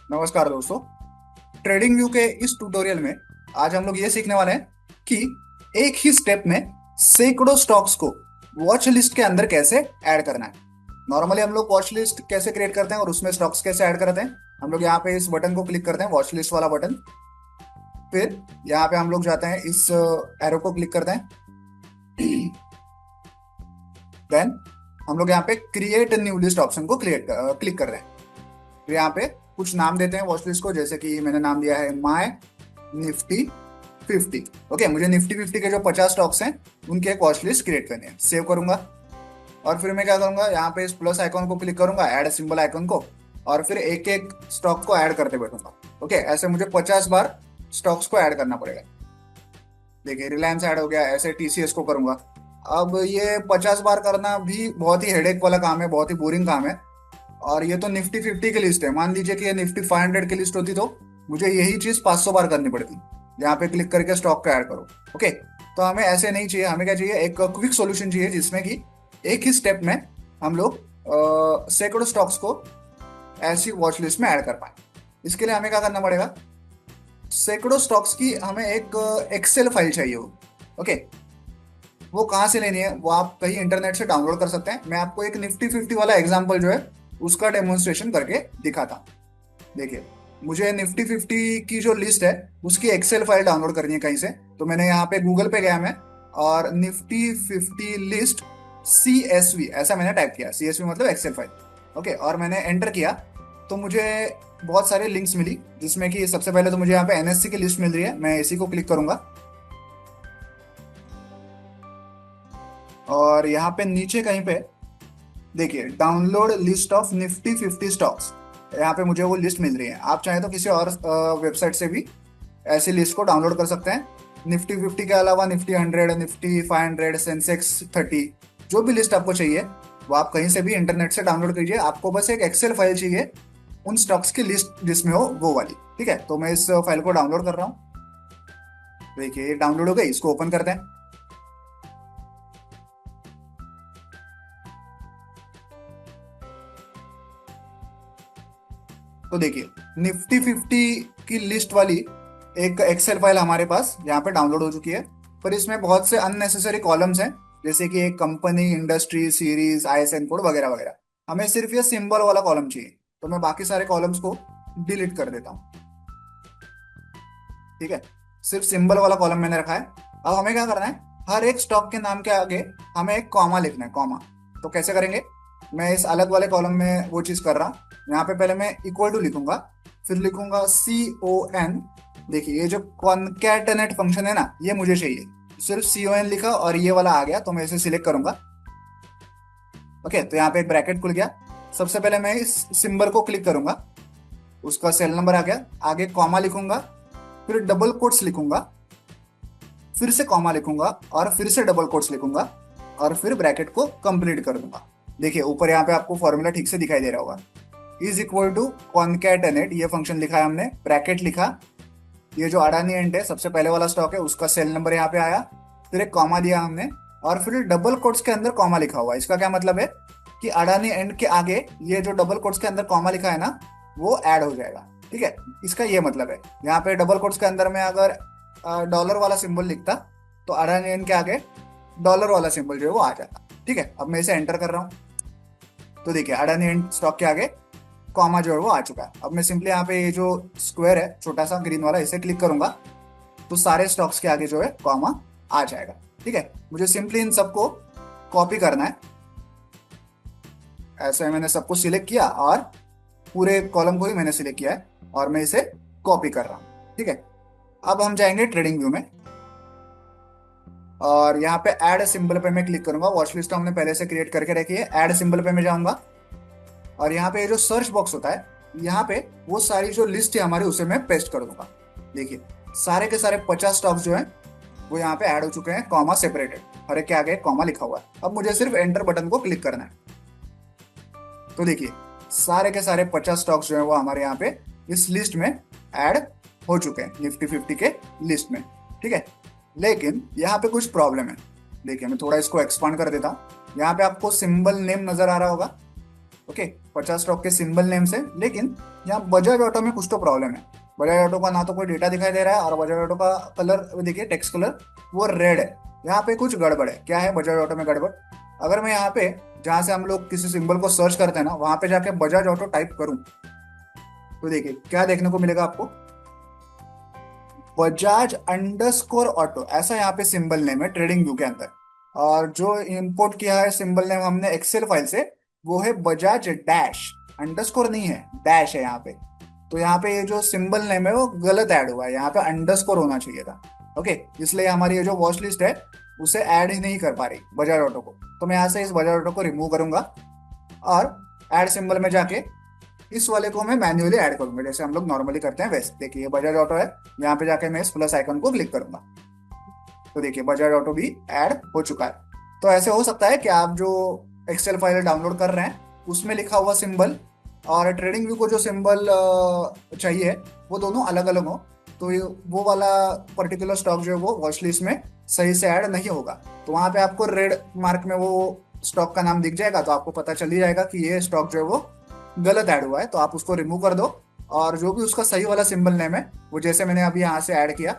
नमस्कार दोस्तों। Trading view के इस ट्यूटोरियल में आज हम लोग ये सीखने वाले हैं कि एक ही स्टेप में सैकड़ों स्टॉक्स को वॉच लिस्ट के अंदर कैसे ऐड करना है। नॉर्मली हम लोग वॉच लिस्ट कैसे क्रिएट करते हैं और उसमें स्टॉक्स कैसे ऐड करते हैं। हम लोग यहाँ पे इस बटन को क्लिक करते हैं, वॉच लिस्ट वाला बटन। फिर यहाँ पे हम लोग जाते हैं, इस एरो को क्लिक करते हैं। देन हम लोग यहाँ पे क्रिएट न्यू लिस्ट ऑप्शन को क्लिक कर रहे हैं। फिर यहाँ पे कुछ नाम देते हैं वॉच लिस्ट को, जैसे कि मैंने नाम दिया है माय निफ्टी 50। ओके, मुझे निफ्टी 50 के जो 50 स्टॉक्स हैं उनकी एक वॉच लिस्ट क्रिएट करनी है। सेव करूंगा और फिर मैं क्या करूंगा, यहाँ पे इस प्लस आइकॉन को क्लिक करूंगा, ऐड सिंबल आइकॉन को, और फिर एक एक स्टॉक को ऐड करते बैठूंगा। ओके, ऐसे मुझे 50 बार स्टॉक्स को ऐड करना पड़ेगा। देखिए, रिलायंस ऐड हो गया, ऐसे टीसीएस को करूंगा। अब ये 50 बार करना भी बहुत ही हेडेक वाला काम है, बहुत ही बोरिंग काम है। और ये तो निफ्टी 50 की लिस्ट है। मान लीजिए कि ये निफ्टी 500 की लिस्ट होती तो मुझे यही चीज 500 बार करनी पड़ती। यहाँ पे क्लिक करके स्टॉक का ऐड करो। ओके, तो हमें ऐसे नहीं चाहिए। हमें क्या चाहिए, एक क्विक सॉल्यूशन चाहिए जिसमें कि एक ही स्टेप में हम लोग सैकड़ों स्टॉक्स को ऐसी वॉच लिस्ट में ऐड कर पाए। इसके लिए हमें क्या करना पड़ेगा, सैकड़ों स्टॉक्स की हमें एक एक्सेल फाइल चाहिए हो। ओके, वो कहाँ से लेनी है, वो आप कहीं इंटरनेट से डाउनलोड कर सकते हैं। मैं आपको एक निफ्टी 50 वाला एग्जांपल जो है उसका डेमोन्स्ट्रेशन करके दिखाता हूँ। देखिए, मुझे निफ्टी 50 की जो लिस्ट है उसकी एक्सेल फाइल डाउनलोड करनी है कहीं से। तो मैंने यहाँ पे गूगल पे गया मैं, और निफ्टी 50 लिस्ट CSV ऐसा मैंने टाइप किया। CSV मतलब एक्सेल फाइल। ओके, और मैंने एंटर किया तो मुझे बहुत सारे लिंक्स मिली, जिसमें कि सबसे पहले तो मुझे यहाँ पे NSE की लिस्ट मिल रही है। मैं इसी को क्लिक करूंगा और यहाँ पे नीचे कहीं पे देखिए, download list of Nifty 50 stocks. यहाँ पे मुझे वो लिस्ट मिल रही है। आप चाहें तो किसी और वेबसाइट से भी ऐसी लिस्ट को डाउनलोड कर सकते हैं। निफ्टी 50 के अलावा निफ्टी 100, निफ्टी 500, सेंसेक्स 30, जो भी लिस्ट आपको चाहिए वो आप कहीं से भी इंटरनेट से डाउनलोड कीजिए। आपको बस एक एक्सेल फाइल चाहिए उन स्टॉक्स की लिस्ट जिसमें हो वो वाली। ठीक है, तो मैं इस फाइल को डाउनलोड कर रहा हूँ। देखिए, ये डाउनलोड हो गई। इसको ओपन करते हैं। तो देखिए, निफ्टी 50 की लिस्ट वाली एक एक्सेल फाइल हमारे पास यहाँ पे डाउनलोड हो चुकी है। पर इसमें बहुत से अननेसेसरी कॉलम्स हैं, जैसे कि एक company, industry, series, ISN code वगैरह वगैरह। हमें सिर्फ ये सिंबल वाला कॉलम चाहिए, तो मैं बाकी सारे कॉलम्स को डिलीट कर देता हूँ। ठीक है, सिर्फ सिंबल वाला कॉलम मैंने रखा है। अब हमें क्या करना है, हर एक स्टॉक के नाम के आगे हमें एक कॉमा लिखना है, कॉमा। तो कैसे करेंगे, मैं इस अलग वाले कॉलम में वो चीज कर रहा हूँ। यहाँ पे पहले मैं इक्वल टू लिखूंगा, फिर लिखूंगा CON। देखिए, ये जो कॉनकैटेनेट फंक्शन है ना, ये मुझे चाहिए। सिर्फ CON लिखा और ये वाला आ गया, तो मैं इसे सिलेक्ट करूंगा। ओके, तो यहाँ पे एक ब्रैकेट खुल गया। सबसे पहले मैं इस सिंबल को क्लिक करूंगा, उसका सेल नंबर आ गया। आगे कॉमा लिखूंगा, फिर डबल कोट्स लिखूंगा, फिर से कॉमा लिखूंगा, और फिर से डबल कोट्स लिखूंगा, और फिर ब्रैकेट को कंप्लीट कर दूंगा। देखिए, ऊपर यहाँ पे आपको फॉर्मूला ठीक से दिखाई दे रहा होगा। इज इक्वल टू कॉनकैटेनेट, ये फंक्शन लिखा है हमने, ब्रैकेट लिखा। ये जो अडानी एंड है, सबसे पहले वाला स्टॉक है, उसका सेल नंबर यहाँ पे आया। फिर एक कॉमा दिया हमने, और फिर डबल कोट्स के अंदर कॉमा लिखा हुआ है। इसका क्या मतलब है कि अडानी एंड के आगे ये जो डबल कोट्स के अंदर कॉमा लिखा है ना, वो ऐड हो जाएगा। ठीक है, इसका ये मतलब है। यहाँ पे डबल कोट्स के अंदर में अगर डॉलर वाला सिंबल लिखता तो अडानी एंड के आगे डॉलर वाला सिंबल जो है वो आ जाता। ठीक है, अब मैं इसे एंटर कर रहा हूँ। तो देखिए, अडानी एंड स्टॉक के आगे कॉमा जो है वो आ चुका है। अब मैं सिंपली यहाँ पे ये जो स्क्वायर है छोटा सा ग्रीन वाला, इसे क्लिक करूंगा तो सारे स्टॉक्स के आगे जो है कॉमा आ जाएगा। ठीक है, मुझे सिंपली इन सबको कॉपी करना है। ऐसे मैंने सबको सिलेक्ट किया और पूरे कॉलम को ही मैंने सिलेक्ट किया है, और मैं इसे कॉपी कर रहा हूँ। ठीक है, अब हम जाएंगे ट्रेडिंग व्यू में, और यहाँ पे ऐड सिंबल पे मैं क्लिक करूंगा। वॉच लिस्ट हमने पहले से क्रिएट करके रखी है। ऐड सिंबल पे मैं जाऊंगा, और यहाँ पे जो सर्च बॉक्स होता है, यहाँ पे वो सारी जो लिस्ट है हमारी उसे मैं पेस्ट कर दूंगा। देखिए, सारे के सारे 50 स्टॉक्स जो हैं वो यहाँ पे ऐड हो चुके हैं, कॉमा सेपरेटेड, हर एक के आगे कॉमा लिखा हुआ है। अब मुझे सिर्फ एंटर बटन को क्लिक करना है। तो देखिए, सारे के सारे 50 स्टॉक्स जो है वो हमारे यहाँ पे इस लिस्ट में ऐड हो चुके हैं, निफ्टी 50 के लिस्ट में। ठीक है, लेकिन यहाँ पे कुछ प्रॉब्लम है। देखिए, मैं थोड़ा इसको एक्सपांड कर देता हूँ। यहाँ पे आपको सिंबल नेम नजर आ रहा होगा। ओके, 50 स्टॉक के सिंबल नेम से। लेकिन यहाँ बजाज ऑटो में कुछ तो प्रॉब्लम है। बजाज ऑटो का ना तो कोई डेटा दिखाई दे रहा है, और बजाज ऑटो का कलर देखिए, टेक्स्ट कलर वो रेड है। यहाँ पे कुछ गड़बड़ है। क्या है बजाज ऑटो में गड़बड़? अगर मैं यहाँ पे जहाँ से हम लोग किसी सिंबल को सर्च करते हैं ना, वहां पे जाके बजाज ऑटो टाइप करूं, तो देखिए क्या देखने को मिलेगा आपको, बजाज अंडरस्कोर ऑटो, ऐसा यहाँ पे सिंबल नेम है ट्रेडिंग व्यू के अंदर। और जो इंपोर्ट किया है सिंबल नेम हमने एक्सेल फाइल से, वो है बजाज डैश, अंडरस्कोर नहीं है, डैश है यहाँ पे। तो यहाँ पे ये जो सिंबल नेम है वो गलत ऐड हुआ है, यहाँ पे अंडरस्कोर होना चाहिए था। ओके, इसलिए हमारी ये जो वॉच लिस्ट है उसे ऐड ही नहीं कर पा रही बजाज ऑटो को। तो मैं यहाँ से इस बजाज ऑटो को रिमूव करूंगा, और ऐड सिंबल में जाके इस वाले को मैं मैन्युअली ऐड करूंगा, जैसे हम लोग नॉर्मली करते हैं वैसे। देखिए ये बजाज ऑटो है, यहाँ पे जाके मैं इस प्लस आइकन को क्लिक करूंगा, तो देखिए बजाज ऑटो भी ऐड हो चुका है। तो ऐसे हो सकता है कि आप जो एक्सेल फाइल डाउनलोड कर रहे हैं उसमें लिखा हुआ सिंबल और ट्रेडिंग व्यू को जो सिंबल चाहिए वो दोनों अलग अलग हो। तो वो वाला पर्टिकुलर स्टॉक जो है वो वॉच लिस्ट में सही से ऐड नहीं होगा। तो वहां पे आपको रेड मार्क में वो स्टॉक का नाम दिख जाएगा, तो आपको पता चल ही जाएगा कि ये स्टॉक जो है वो गलत ऐड हुआ है। तो आप उसको रिमूव कर दो, और जो भी उसका सही वाला सिंबल नेम है वो जैसे मैंने अभी यहाँ से ऐड किया,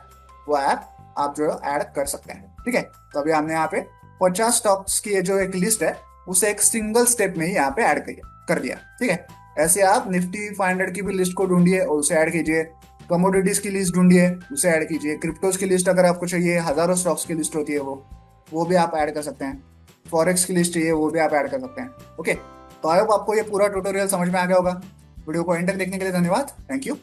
वो ऐप आप जो है ऐड कर सकते हैं। ठीक है, तो अभी हमने यहाँ पे 50 स्टॉक्स की ये जो एक लिस्ट है उसे एक सिंगल स्टेप में ही यहाँ पे ऐड कर दिया। ठीक है, ऐसे आप निफ्टी 500 की भी लिस्ट को ढूंढिए और उसे ऐड कीजिए, कमोडिटीज की लिस्ट ढूंढिए उसे ऐड कीजिए, क्रिप्टोज की लिस्ट अगर आपको चाहिए, हजारों स्टॉक्स की लिस्ट होती है वो भी आप ऐड कर सकते हैं, फॉरेक्स की लिस्ट चाहिए वो भी आप ऐड कर सकते हैं। ओके, तो आई होप आपको ये पूरा ट्यूटोरियल समझ में आ गया होगा। वीडियो को एंड तक देखने के लिए धन्यवाद। Thank you.